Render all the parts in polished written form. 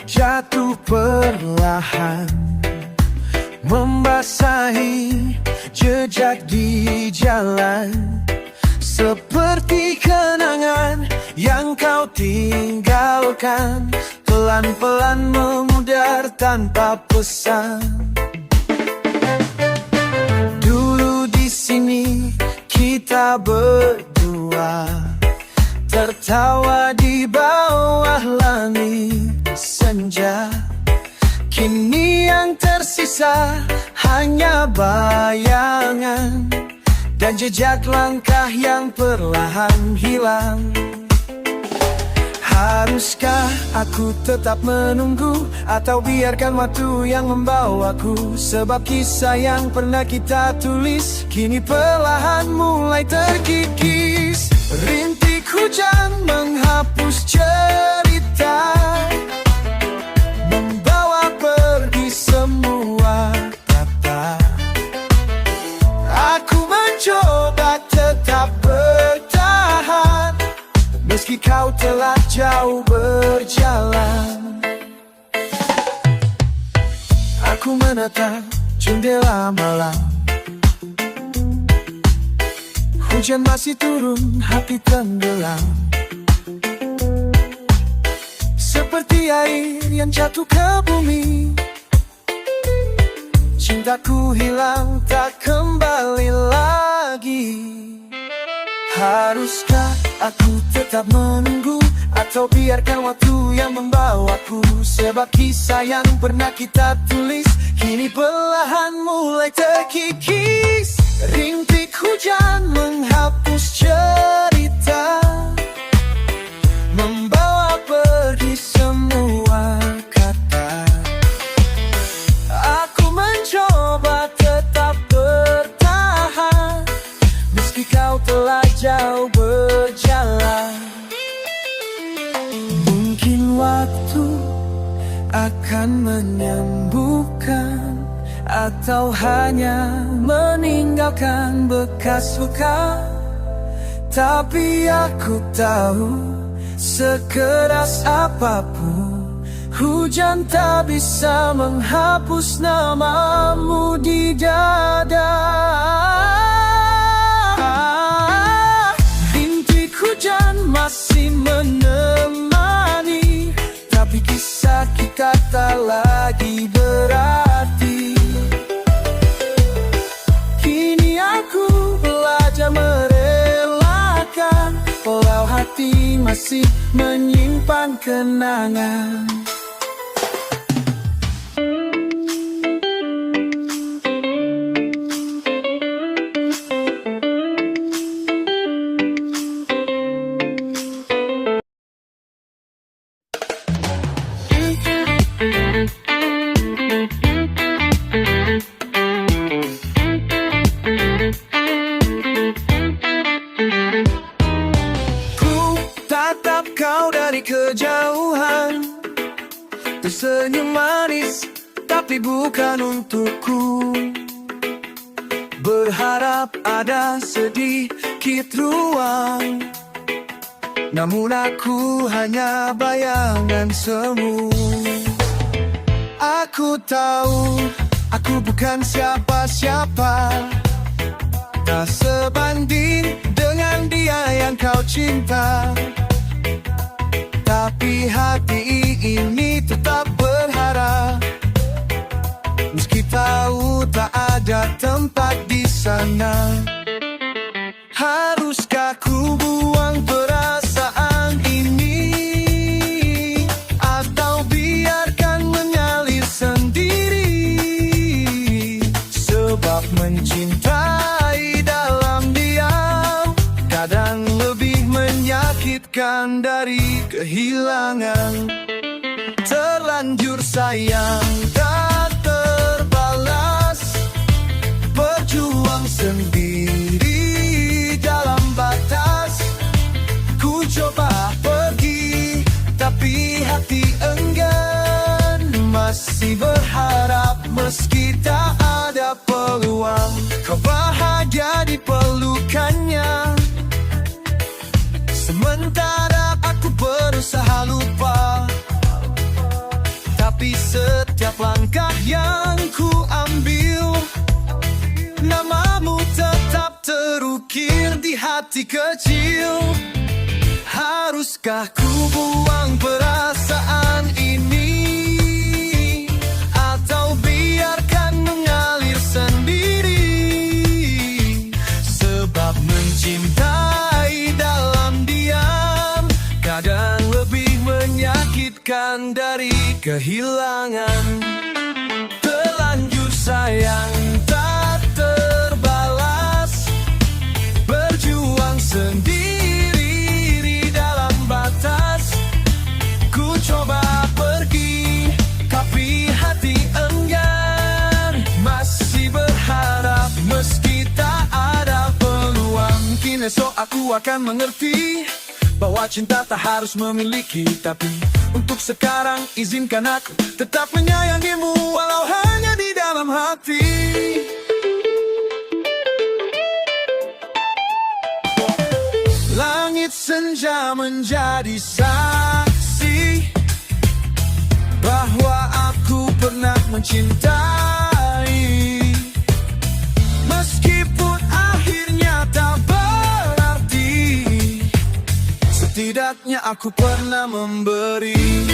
jatuh perlahan, membasahi jejak di jalan, seperti kenangan yang kau tinggalkan, pelan-pelan memudar tanpa pesan. Dulu di sini kita berdua, tertawa di bawah langit senja. Kini yang tersisa hanya bayangan dan jejak langkah yang perlahan hilang. Haruskah aku tetap menunggu, atau biarkan waktu yang membawaku? Sebab kisah yang pernah kita tulis kini perlahan mulai terkikis. Rintik hujan menghapus cerita, membawa pergi semua kata. Aku mencoba tetap bertahan, meski kau telah jauh berjalan. Aku menatap jendela malam, hujan masih turun, hati tenggelam, seperti air yang jatuh ke bumi. Cintaku hilang tak kembali lagi. Haruskah aku tetap menunggu, atau biarkan waktu yang membawaku? Sebab kisah yang pernah kita tulis kini perlahan mulai terkikis. Rintik hujan menghapus cerita, membawa pergi semua kata. Aku mencoba tetap bertahan, meski kau telah jauh berjalan. Mungkin waktu akan menyembuhkan, atau hanya meninggalkan bekas luka. Tapi aku tahu, sekeras apapun hujan tak bisa menghapus namamu di dada. Rintik hujan masih menemani, tapi kisah kita tak lagi berarti. Kini aku belajar merelakan, walau hati masih menyimpan kenangan. Kau dari kejauhan, tersenyum manis, tapi bukan untukku. Berharap ada sedikit ruang, namun aku hanya bayangan semu. Aku tahu, aku bukan siapa-siapa, tak sebanding dengan dia yang kau cinta. Tapi hati ini tetap berharap, meski tahu tak ada tempat di sana. Haruskah ku buang perasaan ini, atau biarkan mengalir sendiri? Sebab mencintai dalam diam kadang lebih menyakitkan dari kehilangan. Terlanjur sayang tak terbalas, berjuang sendiri dalam batas. Ku coba pergi, tapi hati enggan, masih berharap meski tak ada peluang. Kau bahagia di pelukannya, sementara aku berusaha lupa. Tapi setiap langkah yang ku ambil, namamu tetap terukir di hati kecil. Haruskah ku buang perasaan ini, atau biarkan mengalir sendiri? Sebab mencintai dalam diam kadang lebih menyakitkan dari kehilangan. Terlanjur sayang tak terbalas, berjuang sendiri di dalam batas. Ku coba pergi, tapi hati enggan. Masih berharap meski tak ada peluang. Mungkin esok aku akan mengerti bahwa cinta tak harus memiliki. Tapi untuk sekarang izinkan aku tetap menyayangimu, walau hanya di dalam hati. Langit senja menjadi saksi bahwa aku pernah mencintai. Meskipun akhirnya tak berarti, setidaknya aku pernah memberi.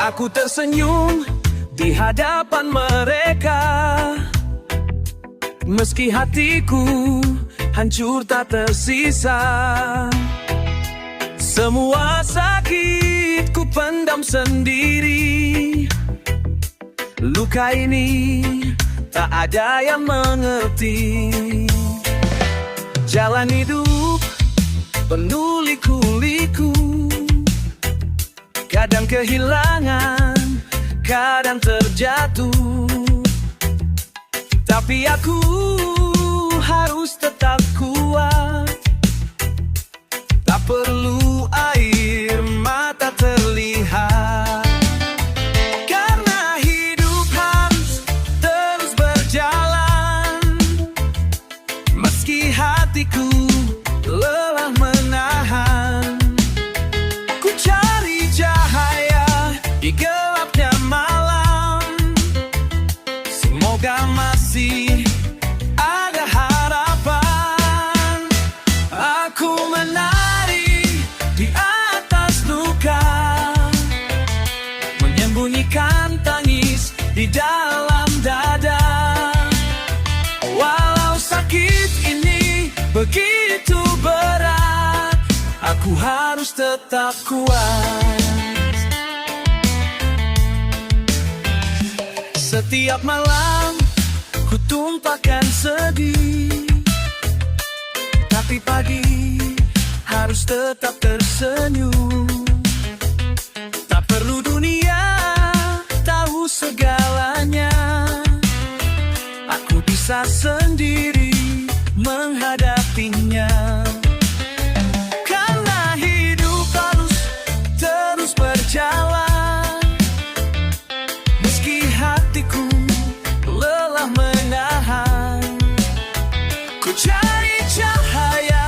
Aku tersenyum di hadapan mereka, meski hatiku hancur tak tersisa. Semua sakit ku pendam sendiri. Luka ini tak ada yang mengerti. Jalan hidup penuh liku-liku, kadang kehilangan, kadang terjatuh. Tapi aku harus tetap kuat. Tak perlu air mata terlihat, karena hidup harus terus berjalan. Meski hatiku lelah menahan, ku cari cahaya di gelapnya malam. Semoga masih ada harapan. Aku menari di atas luka, menyembunyikan tangis di dalam dada. Walau sakit ini begitu berat, aku harus tetap kuat. Setiap malam ku tumpahkan sedih, tapi pagi harus tetap tersenyum. Tak perlu dunia tahu segalanya, aku bisa sendiri menghadapinya. Karena hidup harus terus berjalan, meski hatiku lelah menahan. Ku cari cahaya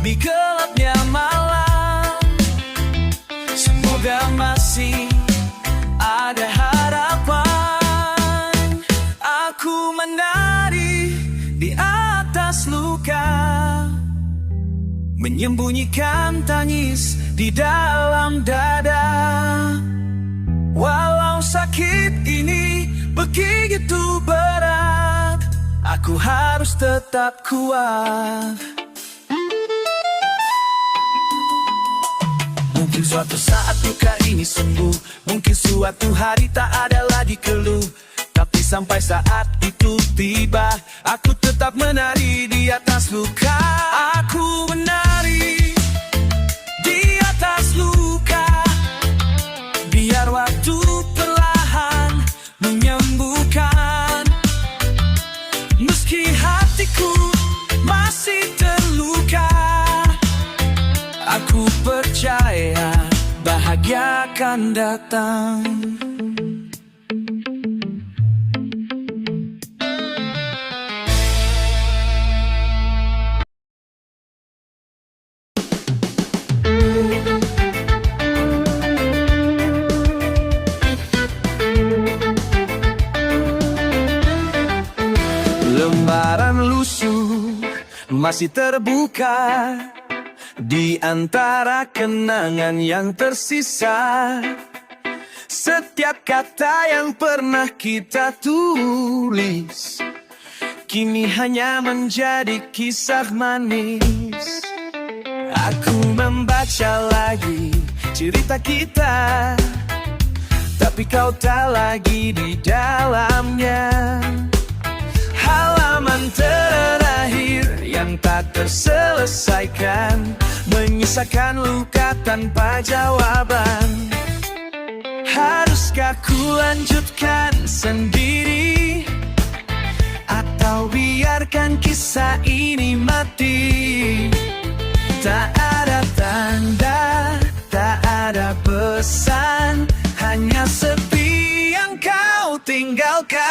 di gelapnya malam. Semoga masih ada harapan. Aku menari di atas luka, menyembunyikan tangis di dalam dada. Walau sakit ini begitu berat, aku harus tetap kuat. Mungkin suatu saat luka ini sembuh, mungkin suatu hari tak ada lagi keluh. Tapi sampai saat itu tiba, aku tetap menari di atas luka. Aku menari di atas luka, biar waktu perlahan menyembuhkan. Meski hatiku masih bahagia akan datang. Lembaran lusuh masih terbuka di antara kenangan yang tersisa. Setiap kata yang pernah kita tulis kini hanya menjadi kisah manis. Aku membaca lagi cerita kita, tapi kau tak lagi di dalamnya. Halaman terakhir yang tak terselesaikan menyisakan luka tanpa jawaban. Haruskah ku lanjutkan sendiri atau biarkan kisah ini mati? Tak ada tanda, tak ada pesan, hanya sepi yang kau tinggalkan.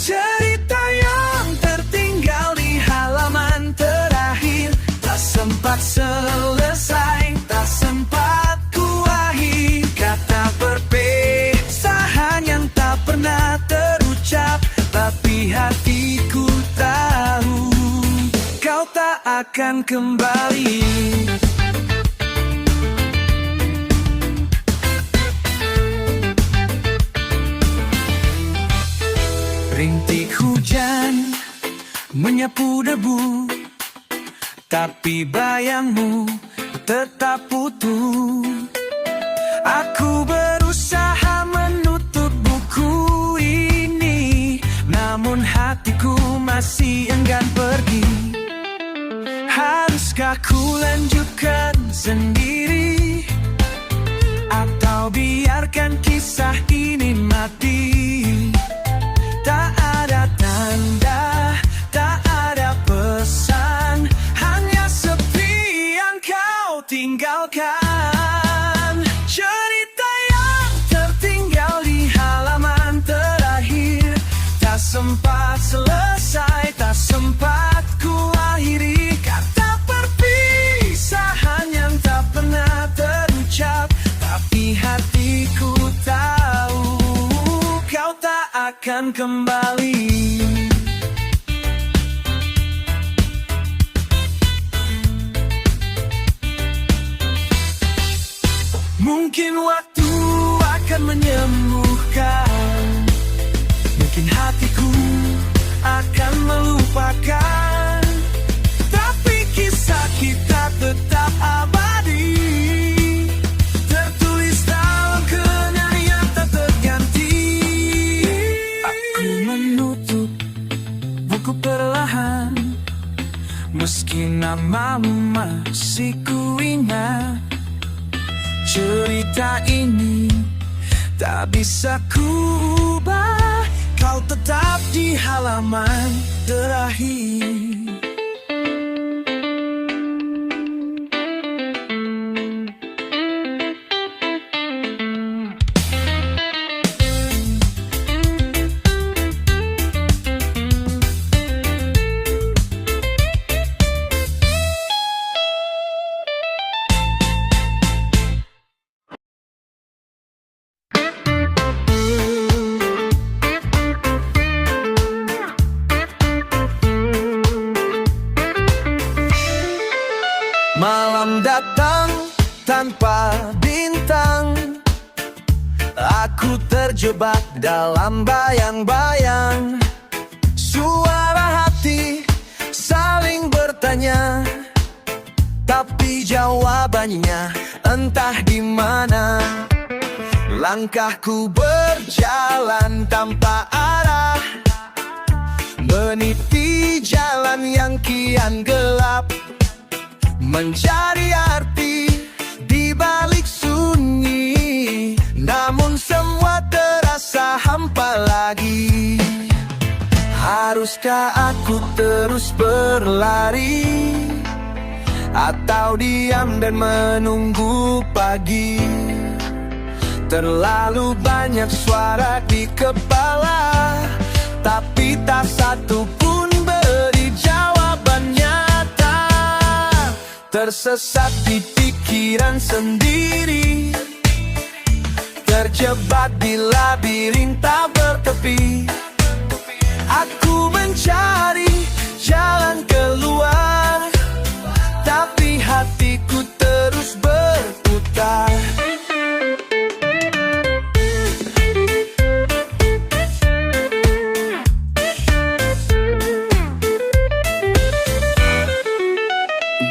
Cerita yang tertinggal di halaman terakhir tak sempat selesai, tak sempat ku akhir. Kata perpisahan yang tak pernah terucap, tapi hatiku tahu kau tak akan kembali. Rintik hujan menyapu debu, tapi bayangmu tetap utuh. Aku berusaha menutup buku ini, namun hatiku masih enggan pergi. Haruskah ku lanjutkan sendiri atau biarkan kisah ini mati? Tak ada tanda, tak ada pesan, hanya sepi yang kau tinggalkan. Cerita yang tertinggal di halaman terakhir tak sempat selesai, tak sempat ku akhiri. Kata perpisahan yang tak pernah terucap, tapi hatiku tahu kau tak akan kembali. Mungkin waktu akan menyembuhkan, mungkin hatiku akan melupakan, tapi kisah kita tetap abadi, tertulis dalam kenang yang tak terganti. Aku menutup buku perlahan, meski namamu masih ku ingat. Cerita ini tak bisa ku ubah, kau tetap di halaman terakhir. Malam datang tanpa bintang, aku terjebak dalam bayang-bayang. Suara hati saling bertanya, tapi jawabannya entah di mana. Langkahku berjalan tanpa arah, meniti jalan yang kian gelap, mencari arti di balik sunyi. Namun semua terasa hampa lagi. Haruskah aku terus berlari atau diam dan menunggu pagi. Terlalu banyak suara di kepala, tapi tak satu pun beri jawaban nyata. Tersesat di pikiran sendiri, terjebak di labirin tak bertepi. Aku mencari jalan keluar, tapi hatiku terus berputar.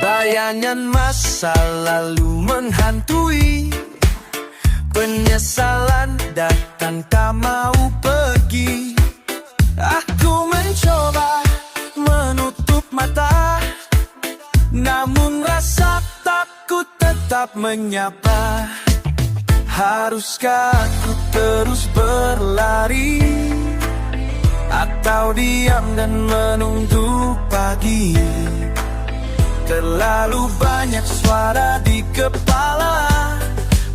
Bayangan masa lalu menghantui, penyesalan datang tak mau pergi. Aku mencoba menutup mata, namun rasa takut tetap menyapa. Haruskah aku terus berlari, atau diam dan menunggu pagi? Terlalu banyak suara di kepala,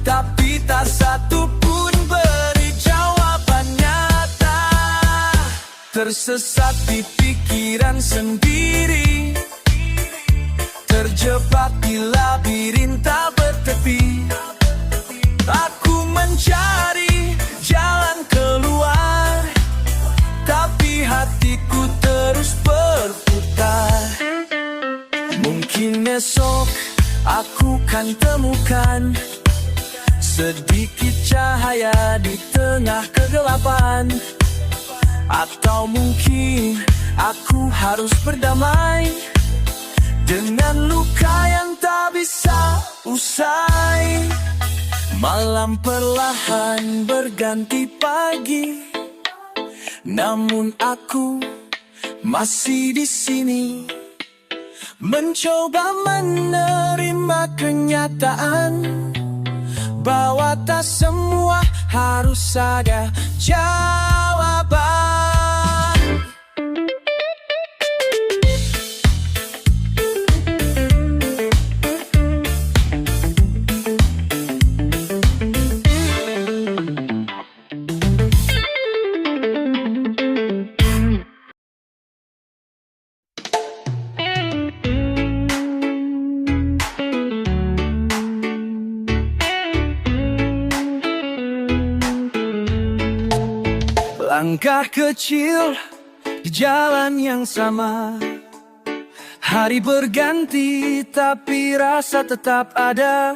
tapi tak satu pun beri jawaban nyata. Tersesat di pikiran sendiri, terjebak di labirin tak bertepi. Aku mencari jalan keluar, tapi hatiku terus berputar. Mungkin esok aku kan temukan sedikit cahaya di tengah kegelapan. Atau mungkin aku harus berdamai dengan luka yang tak bisa usai. Malam perlahan berganti pagi, namun aku masih di sini, mencoba menerima kenyataan bahwa tak semua harus ada jawaban. Langkah kecil di jalan yang sama, hari berganti tapi rasa tetap ada.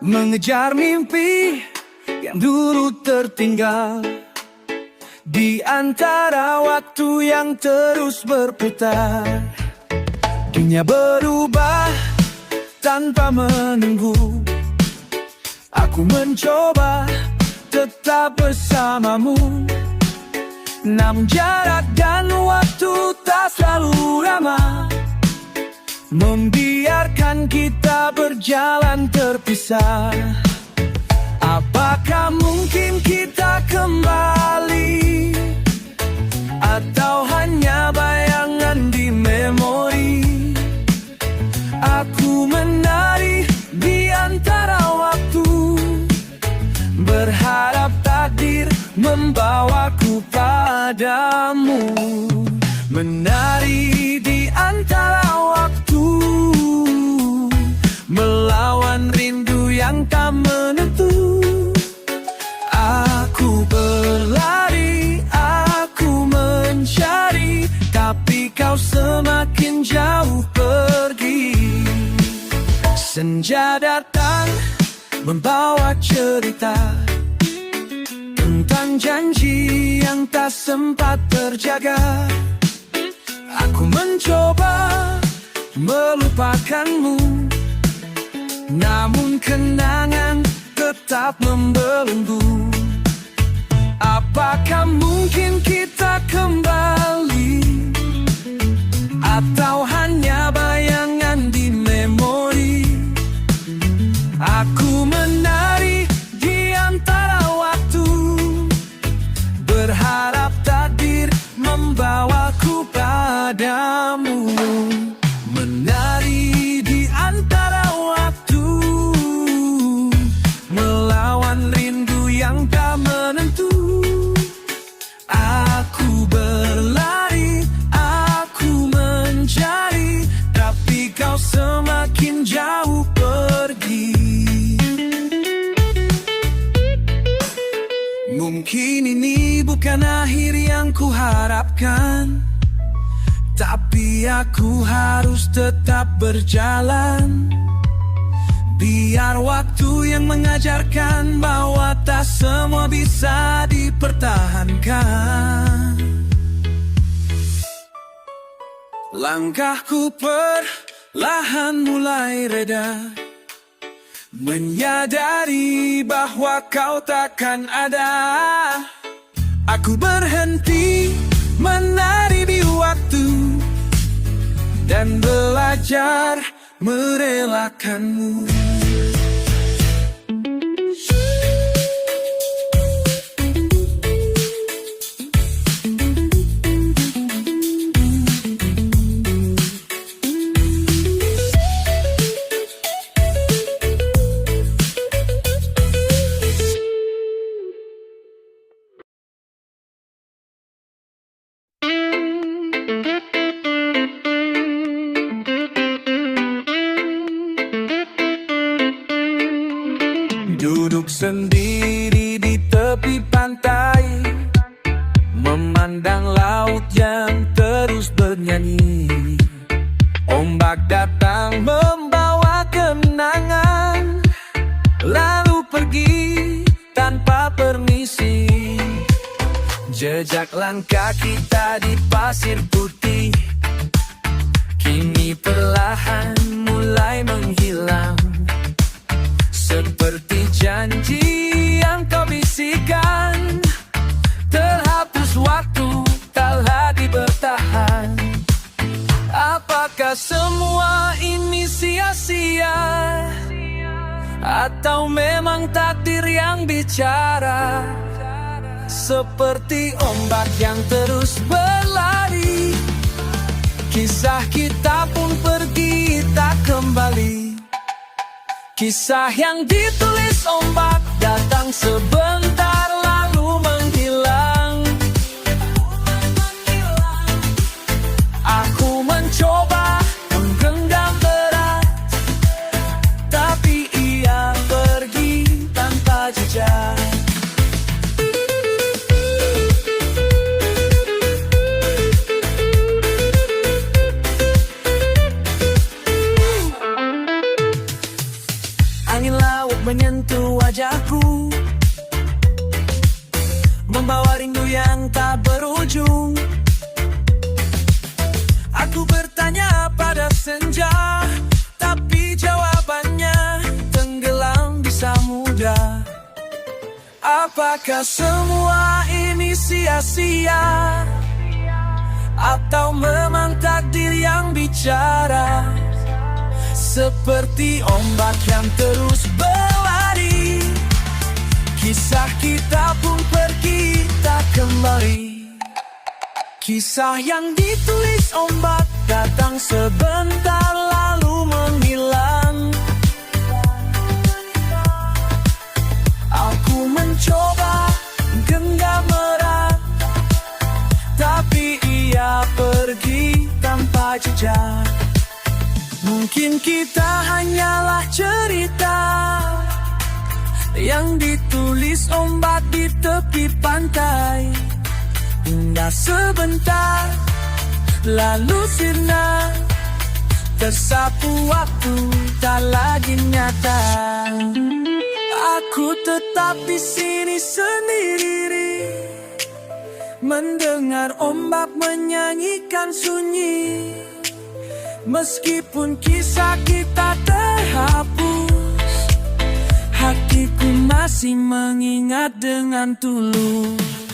Mengejar mimpi yang dulu tertinggal di antara waktu yang terus berputar. Dunia berubah tanpa menunggu, aku mencoba tetap bersamamu, namun jarak dan waktu tak selalu ramah, membiarkan kita berjalan terpisah. Apakah mungkin kita kembali, atau hanya bayangan di memori? Aku menari di antara waktu, berharap takdir membawaku padamu. Menari di antara waktu, melawan rindu yang tak menentu. Aku berlari, aku mencari, tapi kau semakin jauh pergi. Senja datang membawa cerita tentang janji yang tak sempat terjaga. Aku mencoba melupakanmu, namun kenangan tetap membelenggu. Apakah mungkin kita kembali, atau hanya bayangan di memori? Aku menari di antara waktu, berharap takdir membawaku padamu. Menari Tapi aku harus tetap berjalan, biar waktu yang mengajarkan bahwa tak semua bisa dipertahankan. Langkahku perlahan mulai reda, menyadari bahwa kau takkan ada. Aku berhenti menari di waktu dan belajar merelakanmu. Duduk sendiri di tepi pantai, memandang laut yang terus bernyanyi. Ombak datang membawa kenangan, lalu pergi tanpa permisi. Jejak langkah kita di pasir putih kini perlahan mulai menghilang, seperti janji yang kau bisikan. Terhapus waktu, tak lagi bertahan. Apakah semua ini sia-sia, atau memang takdir yang bicara? Seperti ombak yang terus berlari, kisah kita pun pergi tak kembali. Kisah yang ditulis ombak datang sebentar lalu menghilang. Aku mencoba menggenggam erat, tapi ia pergi tanpa jejak. Angin laut menyentuh wajahku, membawa rindu yang tak berujung. Aku bertanya pada senja, tapi jawabannya tenggelam di samudra. Apakah semua ini sia-sia, atau memang takdir yang bicara? Seperti ombak yang terus berlari, kisah kita pun pergi tak kembali. Kisah yang ditulis ombak datang sebentar lalu menghilang. Aku mencoba genggam erat, tapi ia pergi tanpa jejak. Mungkin kita hanyalah cerita yang ditulis ombak di tepi pantai. Indah sebentar, lalu sirna, tersapu waktu tak lagi nyata. Aku tetap di sini sendiri, mendengar ombak menyanyikan sunyi. Meskipun kisah kita terhapus, hatiku masih mengingat dengan tulus.